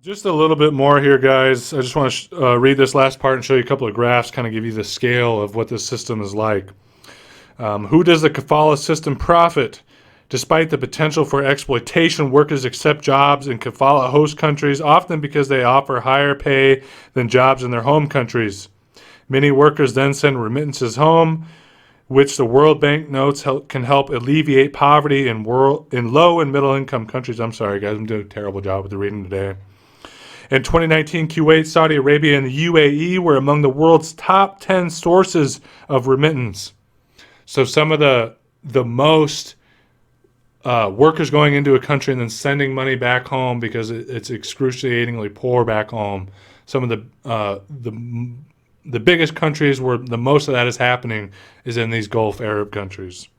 Just a little bit more here, guys. I just want to read this last part and show you a couple of graphs, kind of give you the scale of what this system is like. Who does the kafala system profit? Despite the potential for exploitation, workers accept jobs in kafala host countries, often because they offer higher pay than jobs in their home countries. Many workers then send remittances home, which the World Bank notes can help alleviate poverty in low and middle income countries. I'm sorry, guys. I'm doing a terrible job with the reading today. In 2019, Kuwait, Saudi Arabia, and the UAE were among the world's top 10 sources of remittance. So some of the most workers going into a country and then sending money back home because it's excruciatingly poor back home. Some of the biggest countries where the most of that is happening is in these Gulf Arab countries.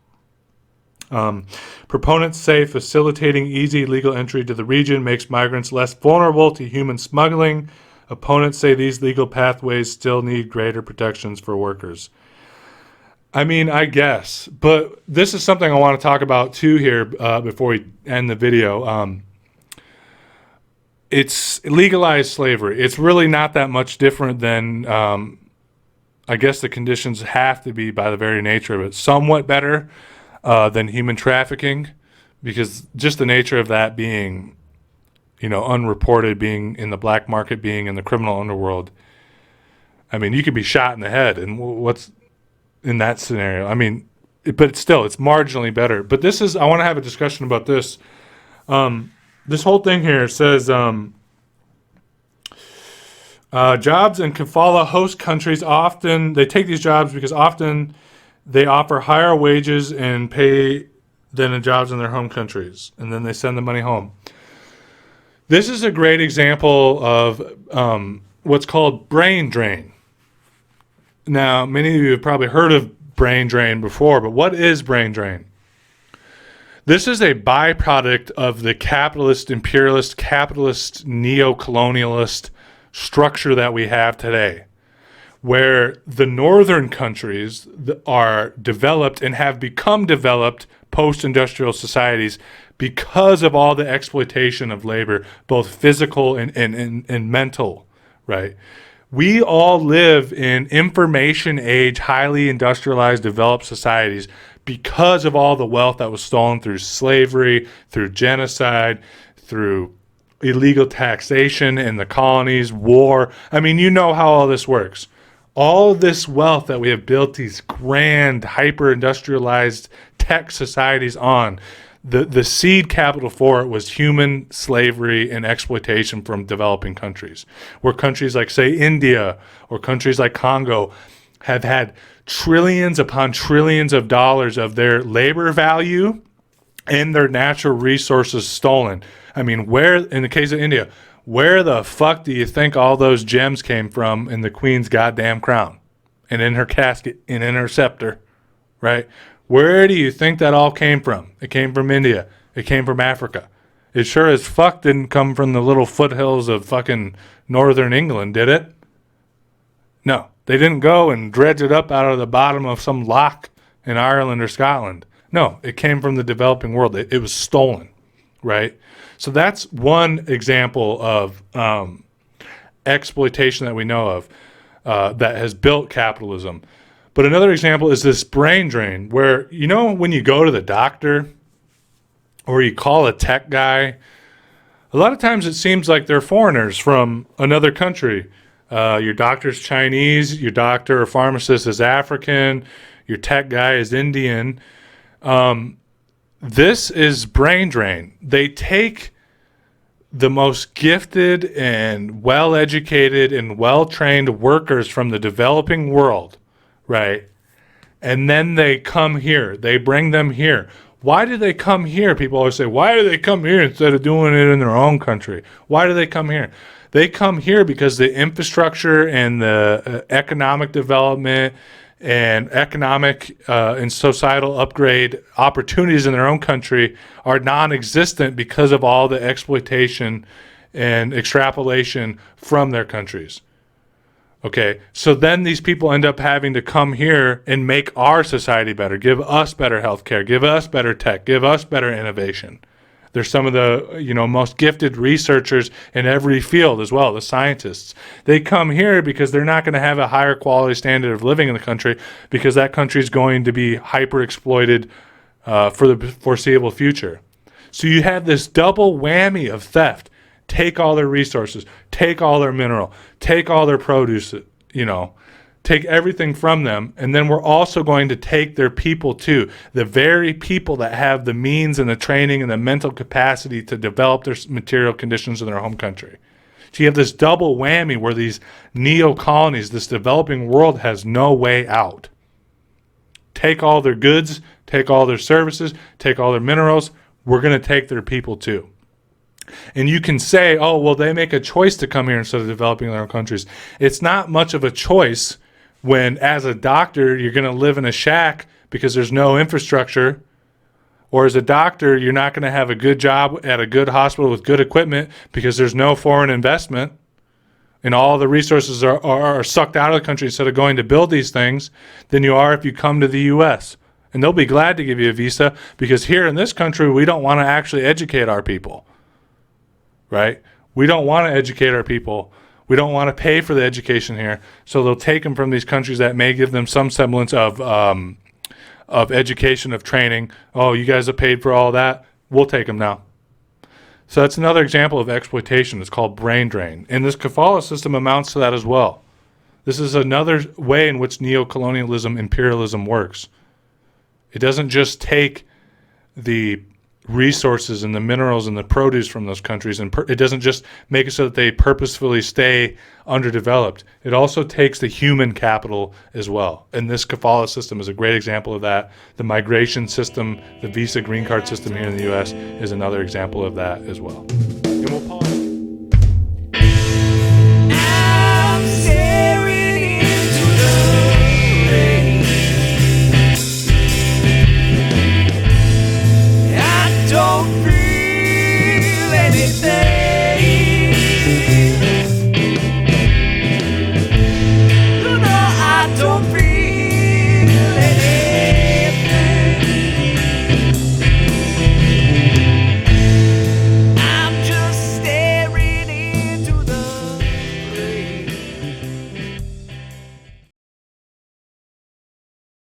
Proponents say facilitating easy legal entry to the region makes migrants less vulnerable to human smuggling. Opponents say these legal pathways still need greater protections for workers. I mean, I guess, but this is something I want to talk about too here before we end the video. It's legalized slavery. It's really not that much different than, I guess the conditions have to be by the very nature of it, somewhat better than human trafficking, because just the nature of that being, unreported, being in the black market, being in the criminal underworld. I mean, you could be shot in the head, and what's in that scenario? I mean, but still, it's marginally better. But I want to have a discussion about this. This whole thing here says jobs in kafala host countries they take these jobs because often they offer higher wages and pay than the jobs in their home countries, and then they send the money home. This is a great example of what's called brain drain. Now, many of you have probably heard of brain drain before, but what is brain drain? This is a byproduct of the capitalist, imperialist, capitalist, neocolonialist structure that we have today, where the northern countries are developed and have become developed post-industrial societies because of all the exploitation of labor, both physical and mental, right? We all live in information age, highly industrialized, developed societies because of all the wealth that was stolen through slavery, through genocide, through illegal taxation in the colonies, war. I mean, you know how all this works. All this wealth that we have built these grand, hyper-industrialized tech societies on, the seed capital for it was human slavery and exploitation from developing countries, where countries like, say, India or countries like Congo have had trillions upon trillions of dollars of their labor value and their natural resources stolen. I mean, in the case of India, where the fuck do you think all those gems came from in the Queen's goddamn crown and in her casket and in her scepter, right? Where do you think that all came from? It came from India. It came from Africa. It sure as fuck didn't come from the little foothills of fucking northern England, did it? No, they didn't go and dredge it up out of the bottom of some loch in Ireland or Scotland. No, it came from the developing world. It was stolen, right? So that's one example of exploitation that we know of that has built capitalism. But another example is this brain drain where, when you go to the doctor or you call a tech guy, a lot of times it seems like they're foreigners from another country. Your doctor's Chinese, your doctor or pharmacist is African, your tech guy is Indian. This is brain drain. They take the most gifted and well-educated and well-trained workers from the developing world, right? And then they come here. They bring them here. Why do they come here? People always say, why do they come here instead of doing it in their own country? Why do they come here? They come here because the infrastructure and the economic development and economic and societal upgrade opportunities in their own country are non-existent because of all the exploitation and extrapolation from their countries. Okay, so then these people end up having to come here and make our society better, give us better healthcare, give us better tech, give us better innovation. They're some of the, most gifted researchers in every field as well, the scientists. They come here because they're not going to have a higher quality standard of living in the country, because that country is going to be hyper exploited for the foreseeable future. So you have this double whammy of theft. Take all their resources, take all their mineral, take all their produce, take everything from them. And then we're also going to take their people too. The very people that have the means and the training and the mental capacity to develop their material conditions in their home country. So you have this double whammy where these neo-colonies, this developing world, has no way out. Take all their goods, take all their services, take all their minerals. We're going to take their people too. And you can say, oh, well, they make a choice to come here instead of developing their own countries. It's not much of a choice when, as a doctor, you're going to live in a shack because there's no infrastructure. Or as a doctor, you're not going to have a good job at a good hospital with good equipment because there's no foreign investment. And all the resources are sucked out of the country instead of going to build these things than you are if you come to the U.S. And they'll be glad to give you a visa, because here in this country, we don't want to actually educate our people. Right? We don't want to educate our people. We don't want to pay for the education here. So they'll take them from these countries that may give them some semblance of education, of training. Oh, you guys have paid for all that. We'll take them now. So that's another example of exploitation. It's called brain drain. And this kafala system amounts to that as well. This is another way in which neocolonialism, imperialism works. It doesn't just take the resources and the minerals and the produce from those countries, and it doesn't just make it so that they purposefully stay underdeveloped. It also takes the human capital as well. And this kafala system is a great example of that. The migration system, the visa green card system here in the U.S. is another example of that as well. And we'll pause.